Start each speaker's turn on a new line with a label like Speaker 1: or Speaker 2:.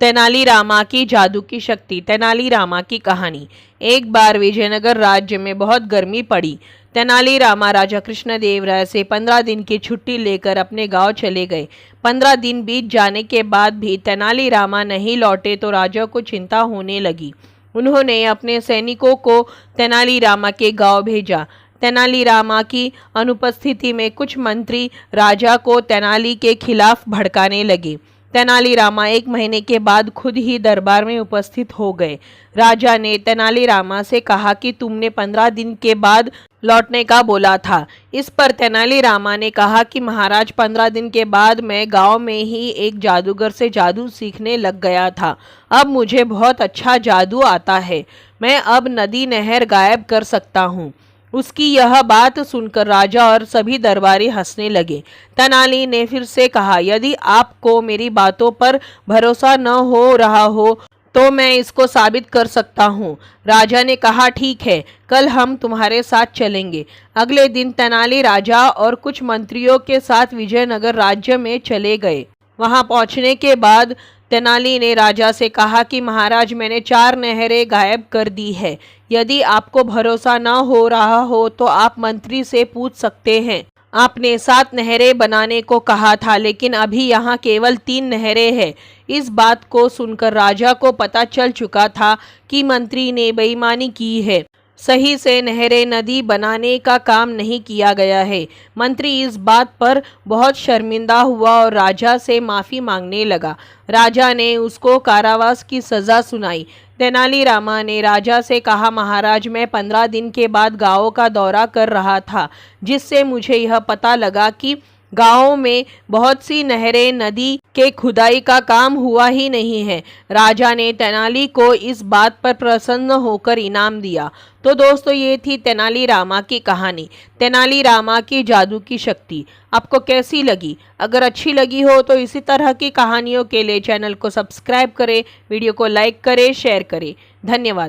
Speaker 1: तेनालीरामा की जादू की शक्ति। तेनालीरामा की कहानी। एक बार विजयनगर राज्य में बहुत गर्मी पड़ी। तेनालीरामा राजा कृष्णदेव राय से 15 दिन की छुट्टी लेकर अपने गांव चले गए। 15 दिन बीत जाने के बाद भी तेनालीरामा नहीं लौटे तो राजा को चिंता होने लगी। उन्होंने अपने सैनिकों को तेनालीरामा के गांव भेजा। तेनालीरामा की अनुपस्थिति में कुछ मंत्री राजा को तेनाली के खिलाफ भड़काने लगे। तेनालीरामा 1 महीने के बाद खुद ही दरबार में उपस्थित हो गए। राजा ने तेनालीरामा से कहा कि तुमने 15 दिन के बाद लौटने का बोला था। इस पर तेनालीरामा ने कहा कि महाराज, 15 दिन के बाद मैं गांव में ही एक जादूगर से जादू सीखने लग गया था। अब मुझे बहुत अच्छा जादू आता है। मैं अब नदी नहर गायब कर सकता हूँ। उसकी यह बात सुनकर राजा और सभी दरबारी हंसने लगे। तेनाली ने फिर से कहा, यदि आपको मेरी बातों पर भरोसा न हो रहा हो तो मैं इसको साबित कर सकता हूँ। राजा ने कहा, ठीक है, कल हम तुम्हारे साथ चलेंगे। अगले दिन तेनाली राजा और कुछ मंत्रियों के साथ विजयनगर राज्य में चले गए। वहां पहुंचने के बाद तेनाली ने राजा से कहा कि महाराज, मैंने 4 नहरें गायब कर दी है। यदि आपको भरोसा न हो रहा हो तो आप मंत्री से पूछ सकते हैं। आपने 7 नहरें बनाने को कहा था, लेकिन अभी यहाँ केवल 3 नहरें हैं। इस बात को सुनकर राजा को पता चल चुका था कि मंत्री ने बेईमानी की है। सही से नहरें नदी बनाने का काम नहीं किया गया है। मंत्री इस बात पर बहुत शर्मिंदा हुआ और राजा से माफ़ी मांगने लगा। राजा ने उसको कारावास की सज़ा सुनाई। तेनालीरामा ने राजा से कहा, महाराज, मैं 15 दिन के बाद गाँव का दौरा कर रहा था, जिससे मुझे यह पता लगा कि गाँव में बहुत सी नहरें नदी के खुदाई का काम हुआ ही नहीं है। राजा ने तेनाली को इस बात पर प्रसन्न होकर इनाम दिया। तो दोस्तों, ये थी तेनालीरामा की कहानी, तेनालीरामा की जादू की शक्ति। आपको कैसी लगी? अगर अच्छी लगी हो तो इसी तरह की कहानियों के लिए चैनल को सब्सक्राइब करें, वीडियो को लाइक करें, शेयर करें। धन्यवाद।